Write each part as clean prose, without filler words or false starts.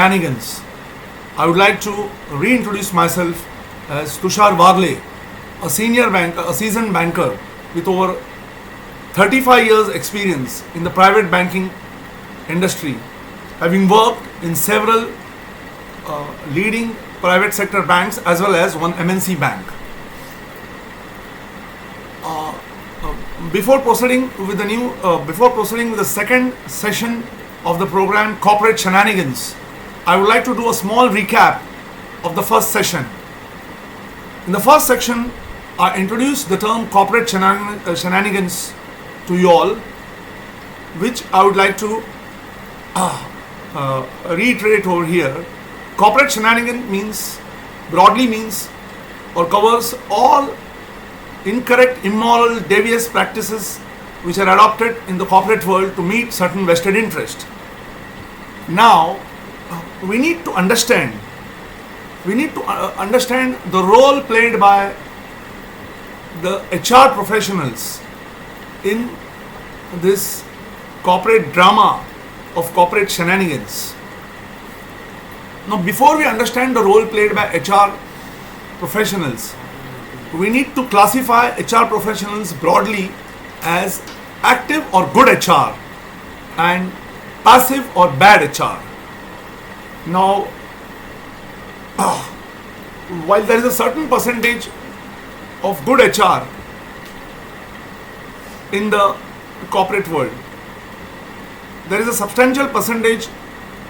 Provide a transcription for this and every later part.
Shenanigans. I would like to reintroduce myself as Tushar Wagle, a senior banker, a seasoned banker with over 35 years experience in the private banking industry, having worked in several leading private sector banks as well as one MNC bank. Before proceeding with the second session of the program Corporate Shenanigans, I would like to do a small recap of the first session. In the first section, I introduced the term corporate shenanigans to you all, which I would like to reiterate over here. Corporate shenanigan broadly means or covers all incorrect, immoral, devious practices which are adopted in the corporate world to meet certain vested interest. Now, we need to understand the role played by the HR professionals in this corporate drama of corporate shenanigans. Now, before we understand the role played by HR professionals, we need to classify HR professionals broadly as active or good HR and passive or bad HR. Now, while there is a certain percentage of good HR in the corporate world, there is a substantial percentage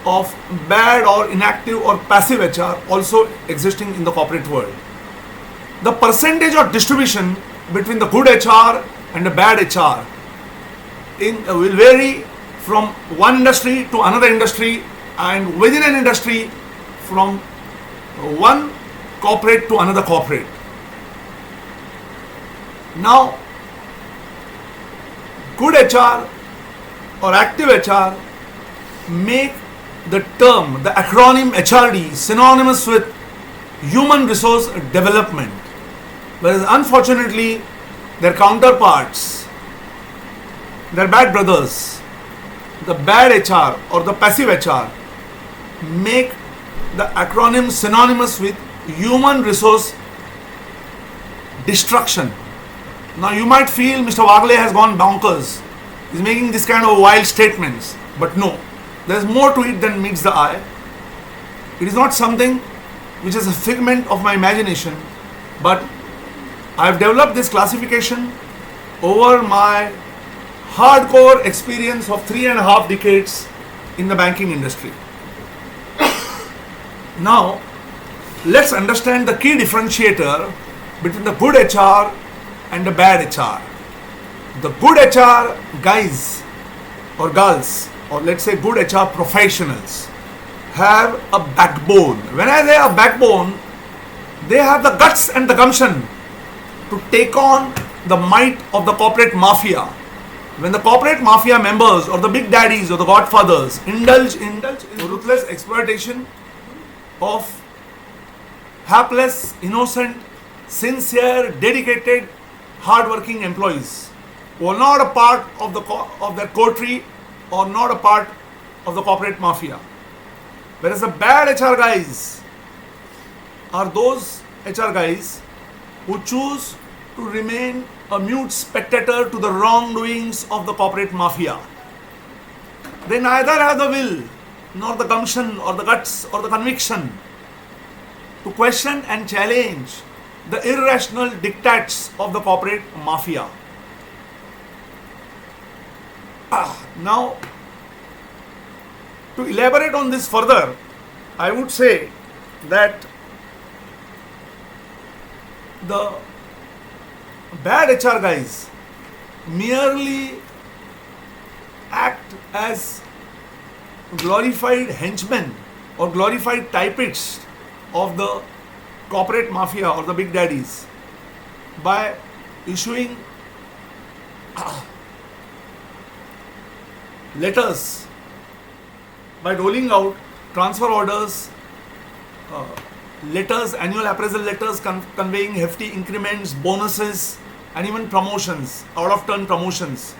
of bad or inactive or passive HR also existing in the corporate world. The percentage or distribution between the good HR and the bad HR will vary from one industry to another industry, and within an industry from one corporate to another corporate. Now, good HR or active HR make the term, the acronym HRD, synonymous with human resource development, whereas unfortunately their counterparts, their bad brothers, the bad HR or the passive HR, make the acronym synonymous with human resource destruction. Now you might feel Mr. Wagle has gone bonkers. He's making this kind of wild statements. But no, there's more to it than meets the eye. It is not something which is a figment of my imagination, but I've developed this classification over my hardcore experience of 3.5 decades in the banking industry. Now, let's understand the key differentiator between the good HR and the bad HR. The good HR guys or girls, or let's say good HR professionals, have a backbone. When I say a backbone, they have the guts and the gumption to take on the might of the corporate mafia. When the corporate mafia members or the big daddies or the godfathers indulge in ruthless exploitation of hapless, innocent, sincere, dedicated, hard-working employees who are not a part of their coterie or not a part of the corporate mafia. Whereas the bad HR guys are those HR guys who choose to remain a mute spectator to the wrongdoings of the corporate mafia. They neither have the will, nor the gumption, or the guts, or the conviction to question and challenge the irrational diktats of the corporate mafia. Now, to elaborate on this further, I would say that the bad HR guys merely act as glorified henchmen or glorified typists of the corporate mafia or the big daddies by issuing letters, by rolling out transfer orders, letters, annual appraisal letters conveying hefty increments, bonuses, and even promotions, out of turn promotions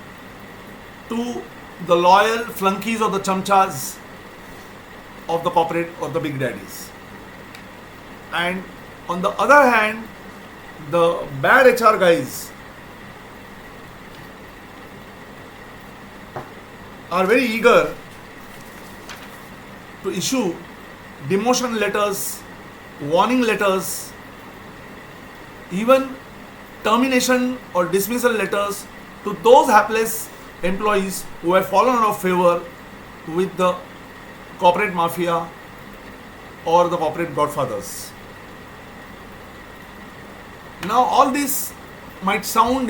to the loyal flunkies or the chamchas of the corporate or the big daddies. And on the other hand, the bad HR guys are very eager to issue demotion letters, warning letters, even termination or dismissal letters to those hapless employees who have fallen out of favor with the corporate mafia or the corporate godfathers. Now all this might sound,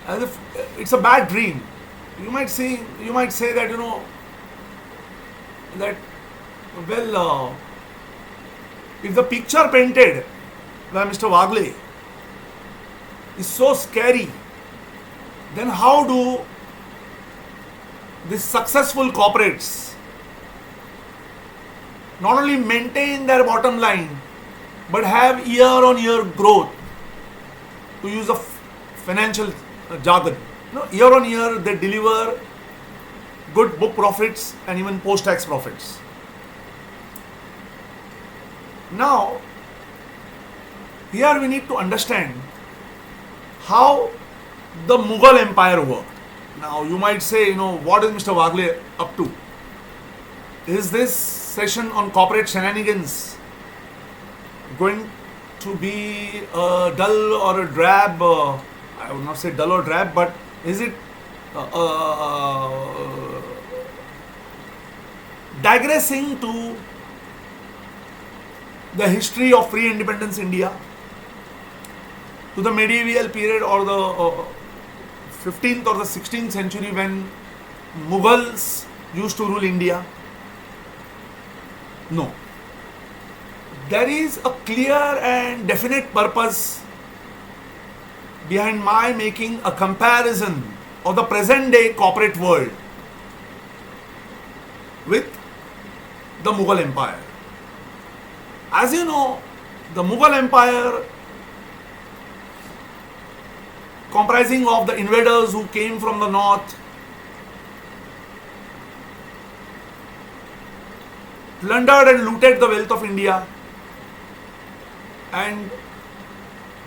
as if it's a bad dream. You might say that, if the picture painted by Mr. Wagle is so scary, then how do these successful corporates not only maintain their bottom line but have year-on-year growth, to use a financial jargon? Year-on-year they deliver good book profits and even post-tax profits. Now, here we need to understand how the Mughal Empire worked. Now, you might say, what is Mr. Wagle up to? Is this session on corporate shenanigans going to be a dull or a drab? I would not say dull or drab, but is it digressing to the history of pre-independence India, to the medieval period or the 15th or the 16th century when Mughals used to rule India? No. There is a clear and definite purpose behind my making a comparison of the present day corporate world with the Mughal Empire. As you know, the Mughal Empire, comprising of the invaders who came from the north, plundered and looted the wealth of India, and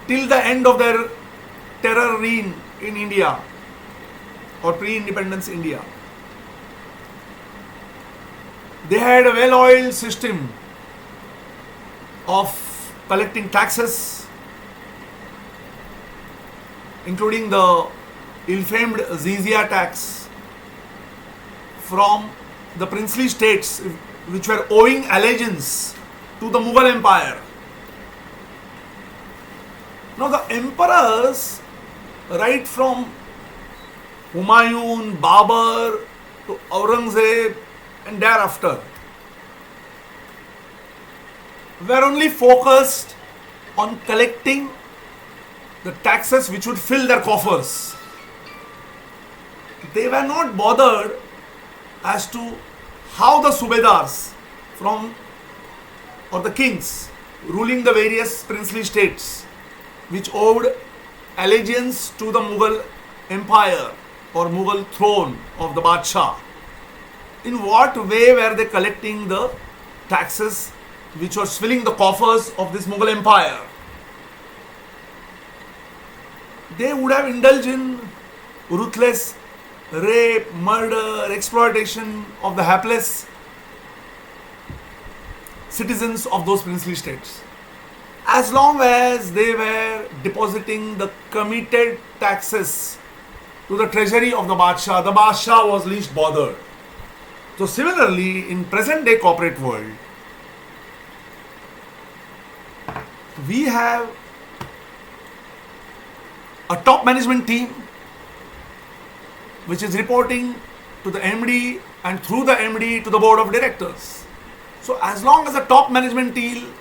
till the end of their terror reign in India or pre-independence India, they had a well-oiled system of collecting taxes, including the ill-famed jizya tax from the princely states which were owing allegiance to the Mughal Empire. Now the emperors, right from Humayun, Babur to Aurangzeb and thereafter, were only focused on collecting the taxes which would fill their coffers. They were not bothered as to how the subedars or the kings ruling the various princely states which owed allegiance to the Mughal Empire or Mughal throne of the Badshah, in what way were they collecting the taxes which was filling the coffers of this Mughal Empire? They would have indulged in ruthless rape, murder, exploitation of the hapless citizens of those princely states. As long as they were depositing the committed taxes to the treasury of the Badshah was least bothered. So similarly, in present day corporate world, we have a top management team which is reporting to the MD and through the MD to the board of directors. So as long as the top management team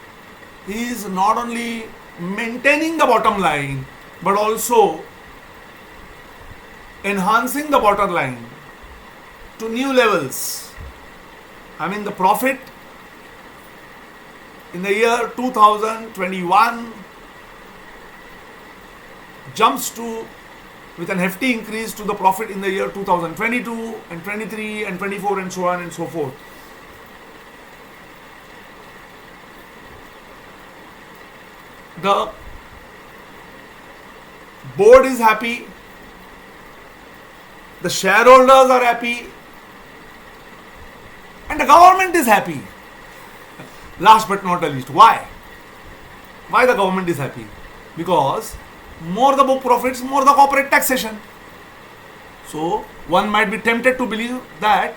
is not only maintaining the bottom line but also enhancing the bottom line to new levels, the profit in the year 2021 jumps to with an hefty increase to the profit in the year 2022 and 23 and 24 and so on and so forth. The board is happy, the shareholders are happy, and the government is happy. Last but not the least, why? Why the government is happy? Because more the book profits, more the corporate taxation. So one might be tempted to believe that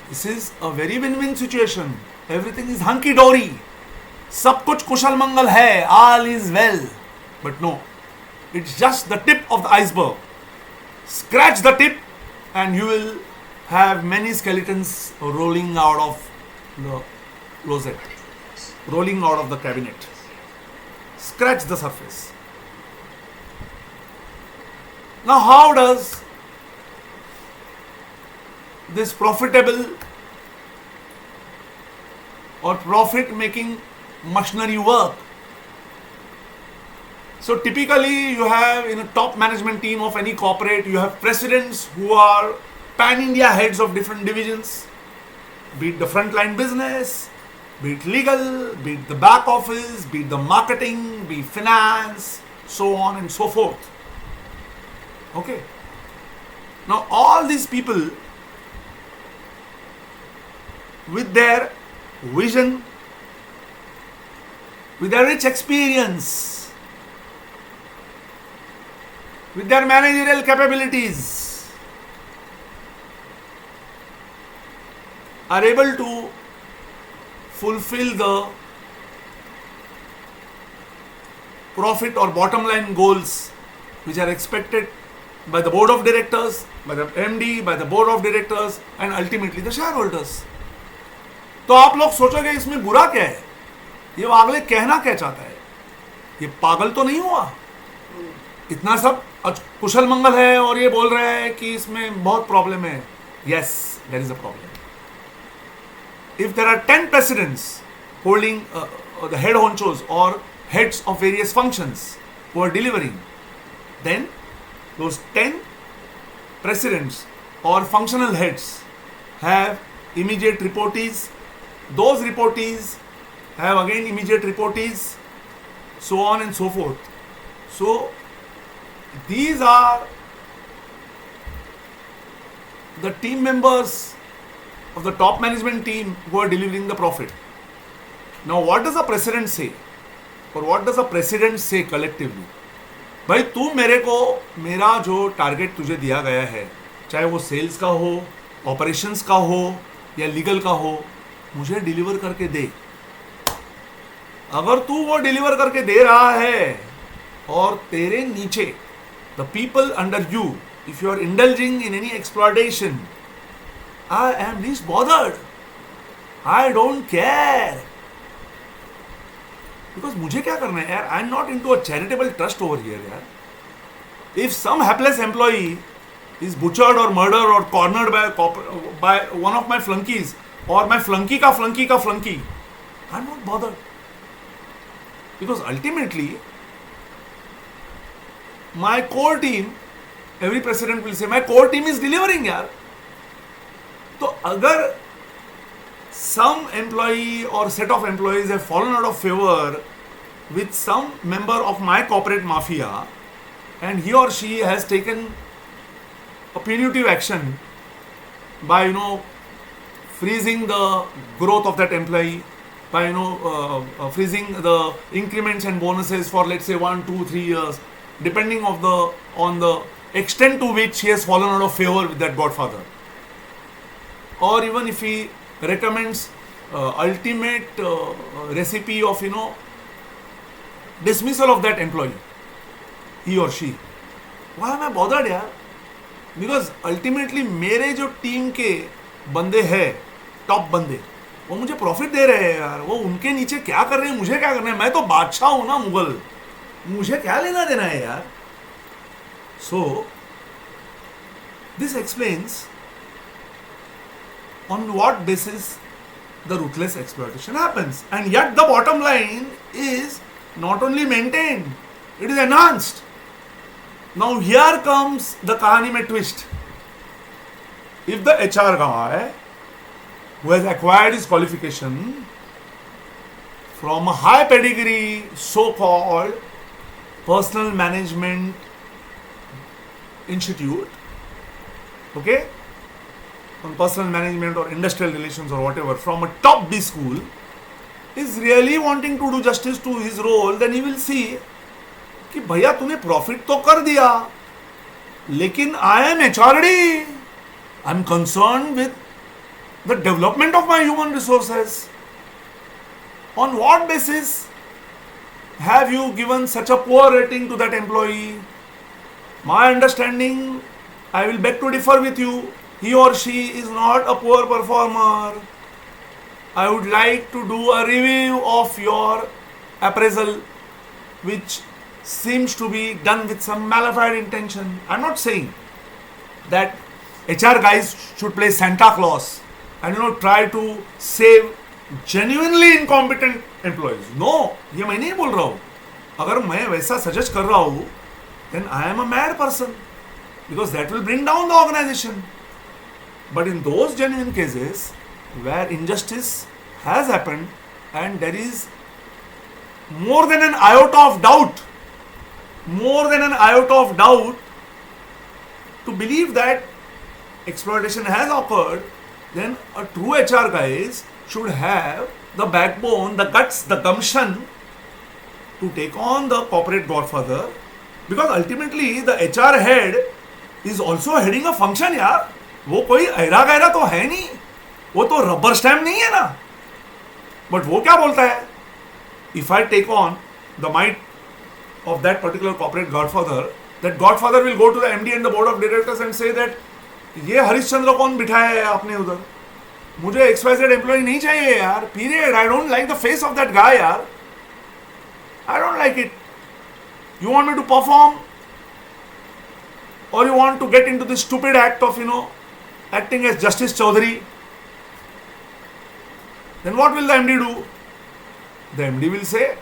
this is a very win-win situation. Everything is hunky-dory. सब कुछ कुशल मंगल है. All is well. But no, it's just the tip of the iceberg. Scratch the tip and you will have many skeletons rolling out of the closet, rolling out of the cabinet. Scratch the surface. Now how does this profitable or profit making machinery work? So typically you have in a top management team of any corporate, you have presidents who are pan-India heads of different divisions, be it the frontline business, be it legal, be it the back office, be it the marketing, be it finance, so on and so forth. Okay. Now all these people with their vision, with their rich experience, with their managerial capabilities, are able to fulfill the profit or bottom line goals which are expected by the board of directors, by the MD, by the board of directors and ultimately the shareholders. तो आप लोग सोचोगे इसमें बुरा क्या है? ये वागले कहना क्या चाहता है? ये पागल तो नहीं हुआ? इतना सब कुशल मंगल है और ये बोल रहा है कि इसमें बहुत प्रॉब्लम है. Yes, there is a problem. If there are 10 presidents holding the head honchos or heads of various functions who are delivering, then those 10 presidents or functional heads have immediate reportees. Those reportees have again immediate reportees, so on and so forth. So these are the team members of the top management team who are delivering the profit. Now what does the president say? Or what does the president say collectively? भाई तू मेरे को मेरा जो target तुझे दिया गया है, चाहे वो सेल्स का हो, ऑपरेशंस का हो या लीगल का हो, मुझे डिलीवर करके दे. अगर तू वो डिलीवर करके दे रहा है और तेरे नीचे the people under you, if you are indulging in any exploitation, I am least bothered. I don't care. Because मुझे क्या करना है यार? I am not into a charitable trust over here यार. If some hapless employee is butchered or murdered or cornered by one of my flunkies or my flunky का flunky, I am not bothered. Because ultimately my core team, every president will say, my core team is delivering यार. तो अगर some employee or set of employees have fallen out of favor with some member of my corporate mafia and he or she has taken a punitive action by freezing the growth of that employee, by freezing the increments and bonuses for let's say 1, 2, 3 years, depending on the extent to which he has fallen out of favor with that godfather, or even if he recommends ultimate recipe of dismissal of that employee, he or she, why am I bothered यार? Because ultimately मेरे जो team के बंदे हैं, top बंदे, वो मुझे profit दे रहे हैं यार. वो उनके नीचे क्या कर रहे हैं, मुझे क्या करना है? मैं तो बादशाह हूं ना, मुगल, मुझे क्या लेना देना है यार. So this explains on what basis the ruthless exploitation happens, and yet the bottom line is not only maintained, it is enhanced. Now here comes the kahani mein twist. If the HR guy who has acquired his qualification from a high pedigree so-called personal management institute, okay, on personal management or industrial relations or whatever, from a top B school, is really wanting to do justice to his role, then he will see कि भैया तूने profit तो कर दिया, लेकिन I am HRD, I am concern with the development of my human resources. On what basis have you given such a poor rating to that employee? My understanding, I will beg to differ with you, he or she is not a poor performer. I would like to do a review of your appraisal, which seems to be done with some malified intention. I'm not saying that HR guys should play Santa Claus and try to save genuinely incompetent employees. No, ये मैं नहीं बोल रहा हूँ. अगर मैं वैसा suggest कर रहा हूँ, then I am a mad person, because that will bring down the organization. But in those genuine cases where injustice has happened and there is more than an iota of doubt to believe that exploitation has occurred, then a true HR guys should have the backbone, the guts, the gumption to take on the corporate godfather, because ultimately the HR head is also heading a function यार. वो कोई ऐरा गैरा तो है नहीं, वो तो rubber stamp नहीं है ना. बट वो क्या बोलता है, if I take on the might of that particular corporate godfather, that godfather will go to the MD and the board of directors and say that ये हरिश्चंद्र कौन बिठाया है आपने उधर, मुझे XYZ एम्प्लॉय नहीं चाहिए यार, period. I don't like the face of that guy यार, I don't like it. You want me to perform, or you want to get into this stupid act of acting as Justice Chaudhary, then what will the MD do? The MD will say,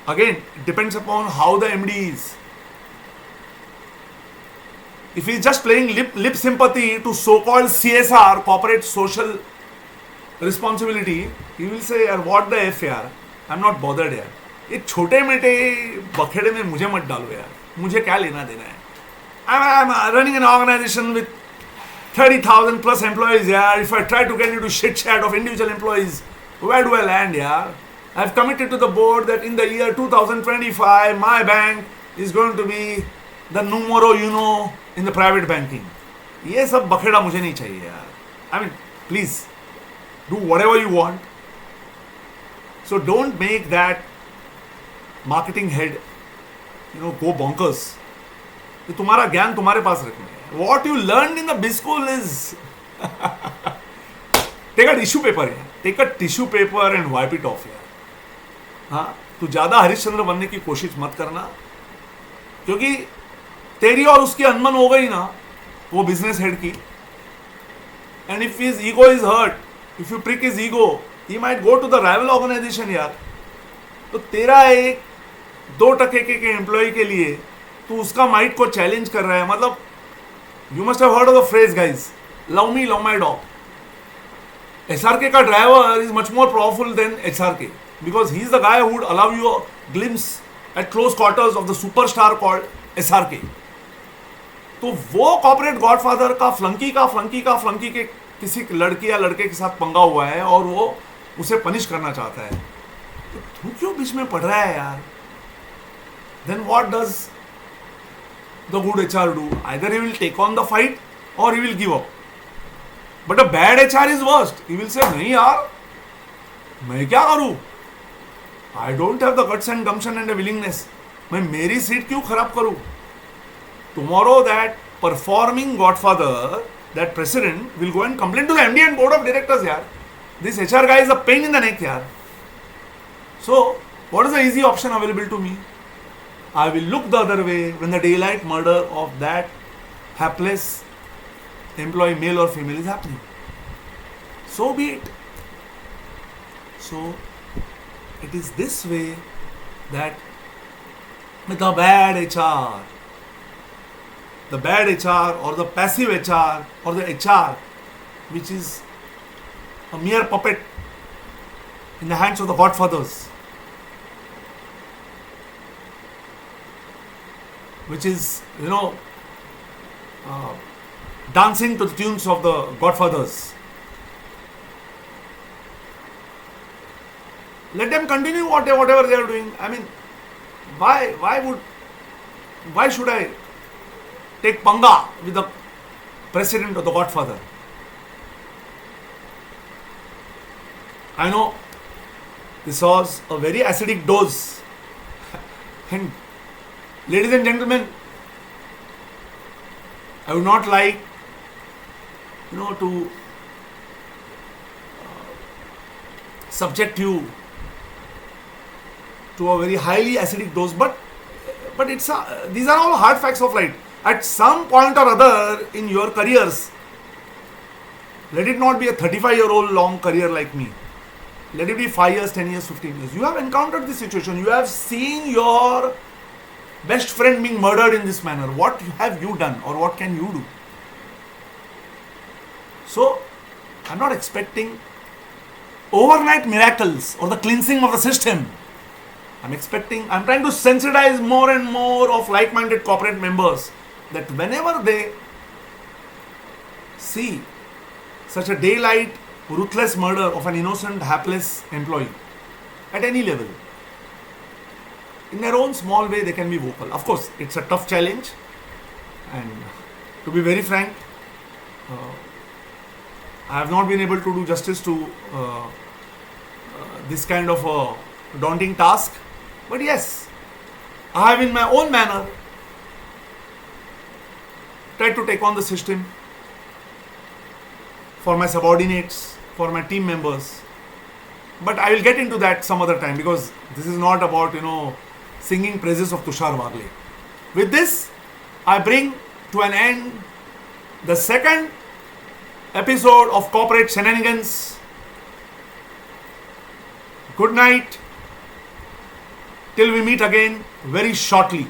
again, it depends upon how the MD is. If he is just playing lip sympathy to so-called CSR, corporate social responsibility, he will say, यार what the F यार, I'm not bothered यार, ये छोटे मेटे बखेड़े में मुझे मत डालो यार, मुझे क्या लेना देना है. I'm running an organization with 30,000 plus employees, yeah. If I try to get into shit chat of individual employees, where do I land, yeah? I've committed to the board that in the year 2025, my bank is going to be the numero uno in the private banking. ये सब बखेड़ा मुझे नहीं चाहिए यार. I mean, please do whatever you want. So don't make that marketing head, go bonkers. कि तुम्हारा ज्ञान तुम्हारे पास रखना है. What you learned in the B school is take a tissue paper यार, take a tissue paper and wipe it off यार. हाँ, तू ज्यादा हरिश्चंद्र बनने की कोशिश मत करना, क्योंकि तेरी और उसकी अनमन हो गई ना वो बिजनेस हेड की. And if his ego is hurt, if you prick his ego, he might go to the rival organisation यार. तो तेरा एक 2% के एम्प्लॉय के लिए तू उसका माइट को चैलेंज कर रहा है. मतलब you must have heard of the phrase guys, love me love my dog. SRK का driver is much more powerful than SRK, because he is the guy who would allow you a glimpse at close quarters of the superstar called SRK. तो वो corporate godfather का फ्लंकी के किसी लड़की या लड़के के साथ पंगा हुआ है और वो उसे पनिश करना चाहता है. तो तू क्यों बीच में पड़ रहा है यार? Then what does the good HR do? Either he will take on the fight or he will give up. But a bad HR is worst. He will say, नहीं यार, मैं क्या करूं? I don't have the guts and gumption and the willingness. मैं मेरी seat क्यों खराब करूं? Tomorrow that performing godfather, that president will go and complain to the MD and board of directors यार. This HR guy is a pain in the neck यार. So what is the easy option available to me? I will look the other way when the daylight murder of that hapless employee, male or female, is happening. So be it. So it is this way that the bad HR or the passive HR or the HR which is a mere puppet in the hands of the godfathers, which is, dancing to the tunes of the Godfathers. Let them continue whatever they are doing. I mean, why should I take panga with the president or the Godfather? I know this was a very acidic dose. And ladies and gentlemen, I would not like, to subject you to a very highly acidic dose, but these are all hard facts of life. At some point or other in your careers, let it not be a 35-year-old long career like me. Let it be 5 years, 10 years, 15 years. You have encountered this situation. You have seen your best friend being murdered in this manner. What have you done, or what can you do? So, I'm not expecting overnight miracles or the cleansing of the system. I'm trying to sensitize more and more of like-minded corporate members that whenever they see such a daylight, ruthless murder of an innocent, hapless employee at any level, in their own small way, they can be vocal. Of course, it's a tough challenge, and to be very frank, I have not been able to do justice to this kind of a daunting task. But yes, I have in my own manner tried to take on the system for my subordinates, for my team members. But I will get into that some other time, because this is not about, singing praises of Tushar Varle. With this, I bring to an end the second episode of Corporate Shenanigans. Good night, till we meet again very shortly.